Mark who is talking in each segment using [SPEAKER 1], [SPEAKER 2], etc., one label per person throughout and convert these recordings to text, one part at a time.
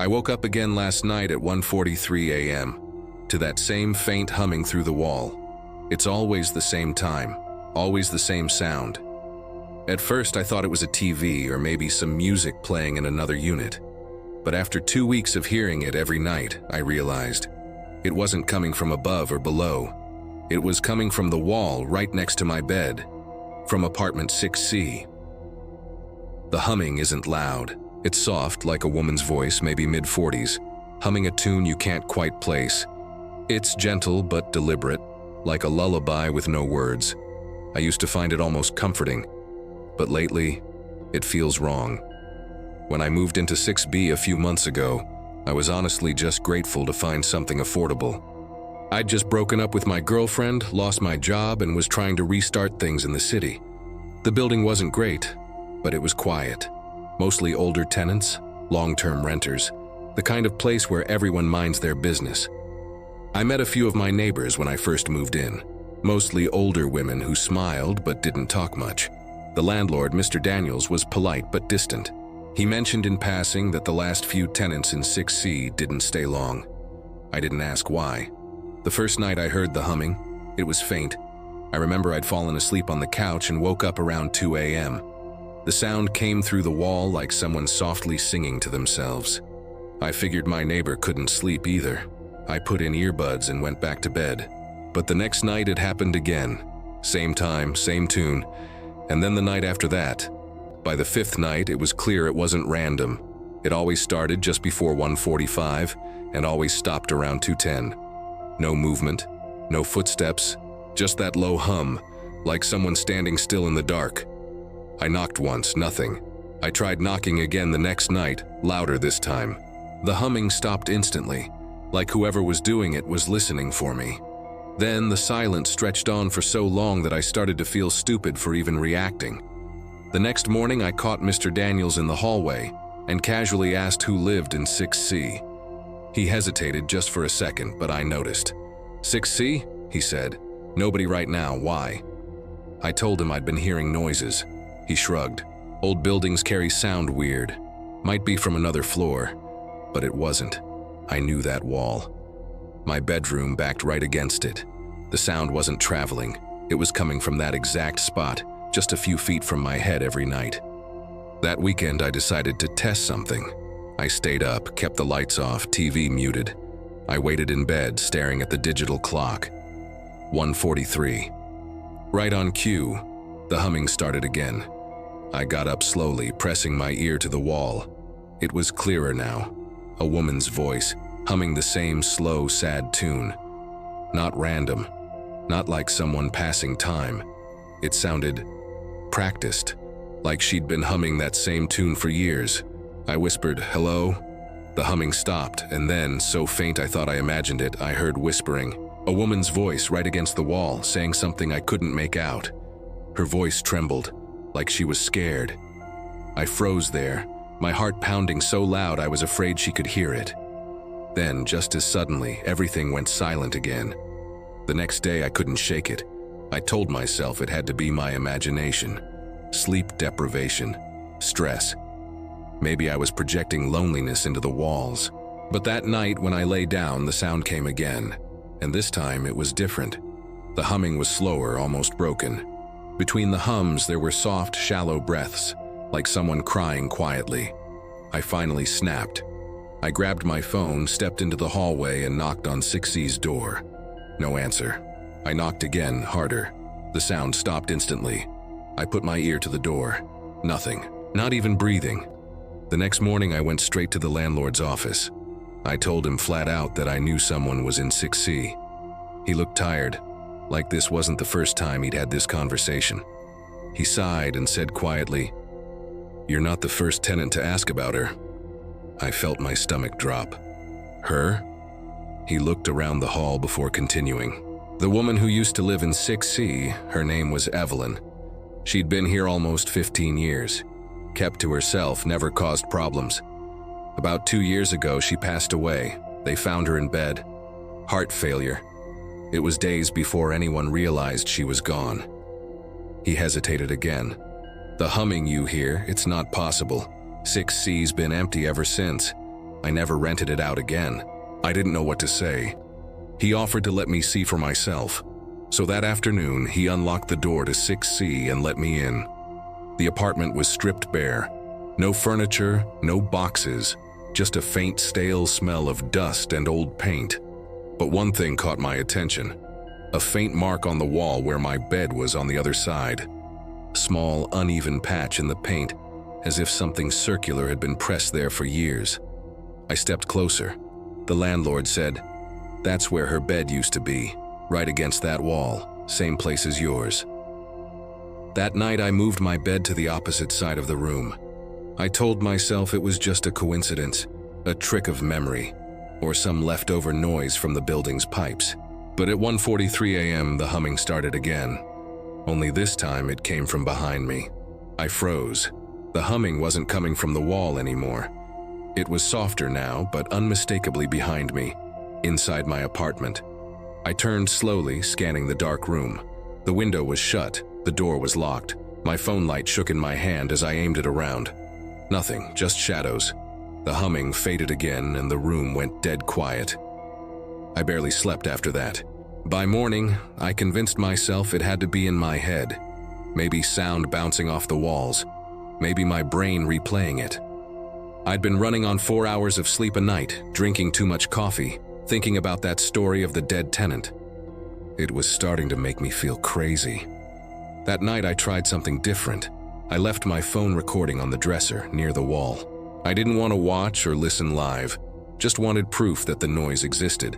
[SPEAKER 1] I woke up again last night at 1:43 a.m. to that same faint humming through the wall. It's always the same time, always the same sound. At first I thought it was a TV or maybe some music playing in another unit. But after 2 weeks of hearing it every night, I realized it wasn't coming from above or below. It was coming from the wall right next to my bed, from apartment 6C. The humming isn't loud. It's soft, like a woman's voice, maybe mid-40s, humming a tune you can't quite place. It's gentle but deliberate, like a lullaby with no words. I used to find it almost comforting, but lately, it feels wrong. When I moved into 6B a few months ago, I was honestly just grateful to find something affordable. I'd just broken up with my girlfriend, lost my job, and was trying to restart things in the city. The building wasn't great, but it was quiet. Mostly older tenants, long-term renters, the kind of place where everyone minds their business. I met a few of my neighbors when I first moved in, mostly older women who smiled but didn't talk much. The landlord, Mr. Daniels, was polite but distant. He mentioned in passing that the last few tenants in 6C didn't stay long. I didn't ask why. The first night I heard the humming, it was faint. I remember I'd fallen asleep on the couch and woke up around 2 a.m. The sound came through the wall like someone softly singing to themselves. I figured my neighbor couldn't sleep either. I put in earbuds and went back to bed. But the next night it happened again. Same time, same tune. And then the night after that. By the fifth night, it was clear it wasn't random. It always started just before 1:45 and always stopped around 2:10. No movement, no footsteps, just that low hum, like someone standing still in the dark. I knocked once, nothing. I tried knocking again the next night, louder this time. The humming stopped instantly, like whoever was doing it was listening for me. Then the silence stretched on for so long that I started to feel stupid for even reacting. The next morning I caught Mr. Daniels in the hallway and casually asked who lived in 6C. He hesitated just for a second, but I noticed. 6C? He said. Nobody right now, why? I told him I'd been hearing noises. He shrugged. Old buildings carry sound weird. Might be from another floor, but it wasn't. I knew that wall. My bedroom backed right against it. The sound wasn't traveling. It was coming from that exact spot, just a few feet from my head every night. That weekend I decided to test something. I stayed up, kept the lights off, TV muted. I waited in bed, staring at the digital clock. 1:43. Right on cue, the humming started again. I got up slowly, pressing my ear to the wall. It was clearer now. A woman's voice, humming the same slow, sad tune. Not random, not like someone passing time. It sounded practiced, like she'd been humming that same tune for years. I whispered, "Hello?" The humming stopped, and then, so faint I thought I imagined it, I heard whispering. A woman's voice right against the wall, saying something I couldn't make out. Her voice trembled, like she was scared. I froze there, my heart pounding so loud I was afraid she could hear it. Then, just as suddenly, everything went silent again. The next day I couldn't shake it. I told myself it had to be my imagination. Sleep deprivation, stress. Maybe I was projecting loneliness into the walls. But that night when I lay down, the sound came again. And this time it was different. The humming was slower, almost broken. Between the hums there were soft, shallow breaths, like someone crying quietly. I finally snapped. I grabbed my phone, stepped into the hallway, and knocked on 6C's door. No answer. I knocked again, harder. The sound stopped instantly. I put my ear to the door. Nothing. Not even breathing. The next morning I went straight to the landlord's office. I told him flat out that I knew someone was in 6C. He looked tired, like this wasn't the first time he'd had this conversation. He sighed and said quietly, "You're not the first tenant to ask about her." I felt my stomach drop. Her? He looked around the hall before continuing. The woman who used to live in 6C, her name was Evelyn. She'd been here almost 15 years. Kept to herself, never caused problems. About 2 years ago, she passed away. They found her in bed. Heart failure. It was days before anyone realized she was gone. He hesitated again. "The humming you hear, it's not possible. 6C's been empty ever since. I never rented it out again. I didn't know what to say. He offered to let me see for myself. So that afternoon, he unlocked the door to 6C and let me in. The apartment was stripped bare. No furniture, no boxes, just a faint stale smell of dust and old paint. But one thing caught my attention. A faint mark on the wall where my bed was on the other side. A small, uneven patch in the paint, as if something circular had been pressed there for years. I stepped closer. The landlord said, "That's where her bed used to be, right against that wall, same place as yours." That night I moved my bed to the opposite side of the room. I told myself it was just a coincidence, a trick of memory, or some leftover noise from the building's pipes. But at 1:43 a.m. the humming started again. Only this time it came from behind me. I froze. The humming wasn't coming from the wall anymore. It was softer now, but unmistakably behind me, inside my apartment. I turned slowly, scanning the dark room. The window was shut, the door was locked. My phone light shook in my hand as I aimed it around. Nothing, just shadows. The humming faded again and the room went dead quiet. I barely slept after that. By morning, I convinced myself it had to be in my head. Maybe sound bouncing off the walls. Maybe my brain replaying it. I'd been running on 4 hours of sleep a night, drinking too much coffee, thinking about that story of the dead tenant. It was starting to make me feel crazy. That night I tried something different. I left my phone recording on the dresser near the wall. I didn't want to watch or listen live, just wanted proof that the noise existed.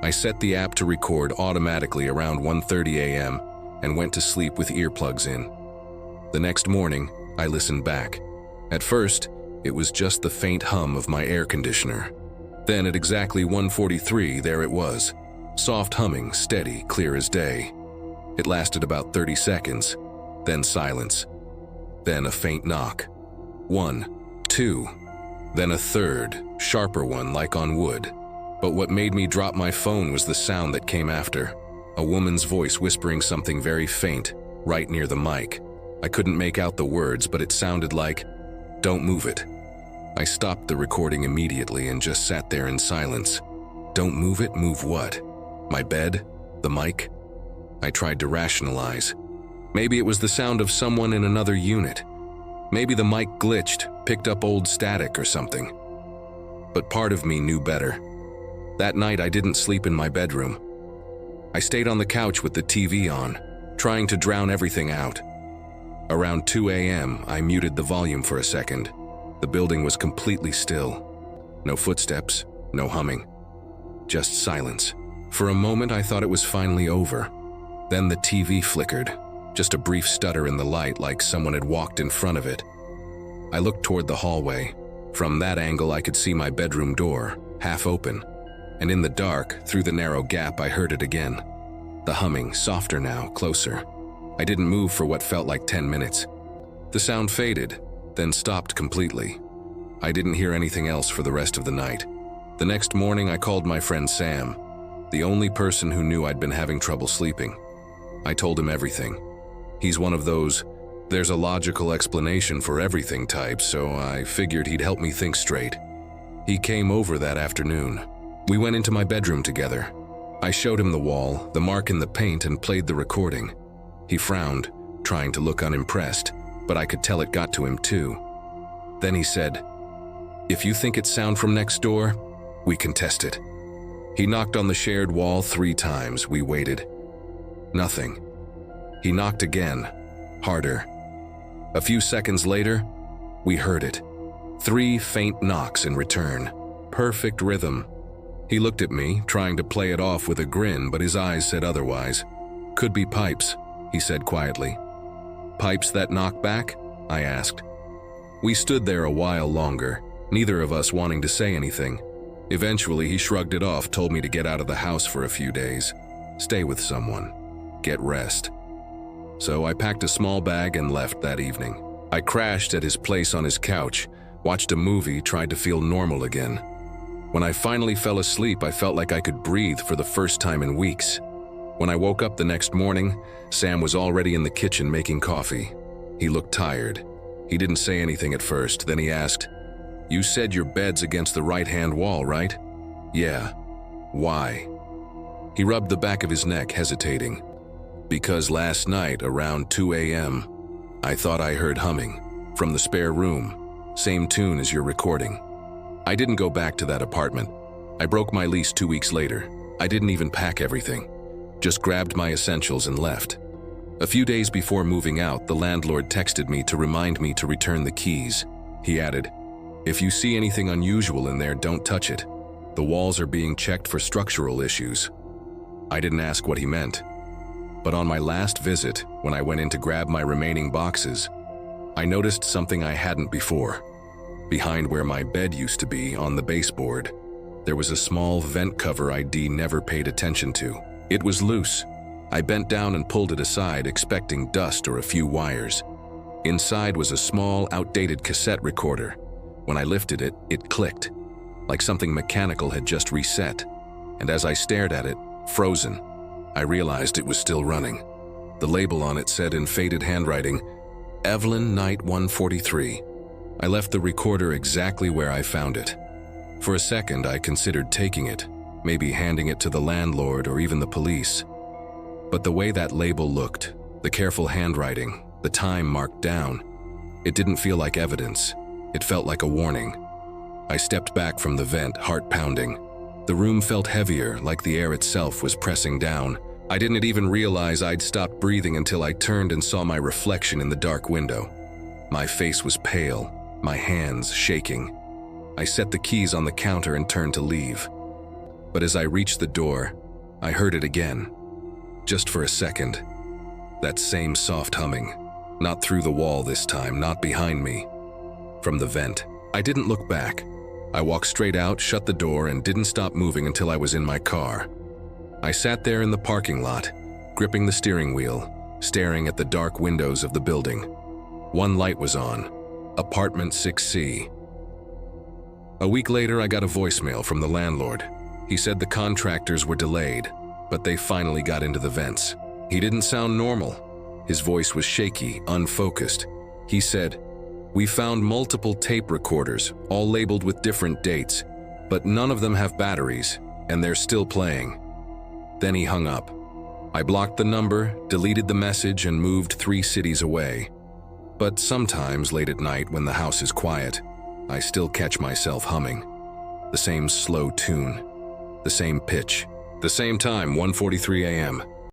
[SPEAKER 1] I set the app to record automatically around 1:30 a.m. and went to sleep with earplugs in. The next morning, I listened back. At first, it was just the faint hum of my air conditioner. Then at exactly 1:43, there it was. Soft humming, steady, clear as day. It lasted about 30 seconds, then silence. Then a faint knock. 1, 2, then a third, sharper one like on wood. But what made me drop my phone was the sound that came after. A woman's voice whispering something very faint, right near the mic. I couldn't make out the words, but it sounded like, "Don't move it." I stopped the recording immediately and just sat there in silence. Don't move it? Move what? My bed? The mic? I tried to rationalize. Maybe it was the sound of someone in another unit. Maybe the mic glitched, picked up old static or something. But part of me knew better. That night I didn't sleep in my bedroom. I stayed on the couch with the TV on, trying to drown everything out. Around 2 a.m., I muted the volume for a second. The building was completely still. No footsteps, no humming. Just silence. For a moment I thought it was finally over. Then the TV flickered, just a brief stutter in the light like someone had walked in front of it. I looked toward the hallway. From that angle I could see my bedroom door, half open. And in the dark, through the narrow gap, I heard it again. The humming, softer now, closer. I didn't move for what felt like 10 minutes. The sound faded, then stopped completely. I didn't hear anything else for the rest of the night. The next morning I called my friend Sam, the only person who knew I'd been having trouble sleeping. I told him everything. He's one of those, there's a logical explanation for everything types, so I figured he'd help me think straight. He came over that afternoon. We went into my bedroom together. I showed him the wall, the mark in the paint, and played the recording. He frowned, trying to look unimpressed, but I could tell it got to him too. Then he said, "If you think it's sound from next door, we can test it." He knocked on the shared wall 3 times. We waited. Nothing. He knocked again, harder. A few seconds later, we heard it. 3 faint knocks in return. Perfect rhythm. He looked at me, trying to play it off with a grin, but his eyes said otherwise. "Could be pipes," he said quietly. "Pipes that knock back?" I asked. We stood there a while longer, neither of us wanting to say anything. Eventually, he shrugged it off, told me to get out of the house for a few days, stay with someone, get rest. So I packed a small bag and left that evening. I crashed at his place on his couch, watched a movie, tried to feel normal again. When I finally fell asleep, I felt like I could breathe for the first time in weeks. When I woke up the next morning, Sam was already in the kitchen making coffee. He looked tired. He didn't say anything at first, then he asked, You said your bed's against the right-hand wall, right? Yeah. Why? He rubbed the back of his neck, hesitating. Because last night, around 2 a.m., I thought I heard humming from the spare room, same tune as your recording. I didn't go back to that apartment. I broke my lease 2 weeks later. I didn't even pack everything. Just grabbed my essentials and left. A few days before moving out, the landlord texted me to remind me to return the keys. He added, "If you see anything unusual in there, don't touch it. The walls are being checked for structural issues." I didn't ask what he meant. But on my last visit, when I went in to grab my remaining boxes, I noticed something I hadn't before. Behind where my bed used to be, on the baseboard, there was a small vent cover I'd never paid attention to. It was loose. I bent down and pulled it aside, expecting dust or a few wires. Inside was a small, outdated cassette recorder. When I lifted it, it clicked, like something mechanical had just reset. And as I stared at it, frozen, I realized it was still running. The label on it said in faded handwriting, "Evelyn, Night 143. I left the recorder exactly where I found it. For a second, I considered taking it, maybe handing it to the landlord or even the police. But the way that label looked, the careful handwriting, the time marked down, it didn't feel like evidence. It felt like a warning. I stepped back from the vent, heart pounding. The room felt heavier, like the air itself was pressing down. I didn't even realize I'd stopped breathing until I turned and saw my reflection in the dark window. My face was pale, my hands shaking. I set the keys on the counter and turned to leave. But as I reached the door, I heard it again. Just for a second. That same soft humming. Not through the wall this time, not behind me. From the vent. I didn't look back. I walked straight out, shut the door, and didn't stop moving until I was in my car. I sat there in the parking lot, gripping the steering wheel, staring at the dark windows of the building. One light was on. Apartment 6C. A week later, I got a voicemail from the landlord. He said the contractors were delayed, but they finally got into the vents. He didn't sound normal. His voice was shaky, unfocused. He said, "We found multiple tape recorders, all labeled with different dates, but none of them have batteries, and they're still playing." Then he hung up. I blocked the number, deleted the message, and moved 3 cities away. But sometimes, late at night when the house is quiet, I still catch myself humming. The same slow tune, the same pitch, the same time, 1:43 a.m.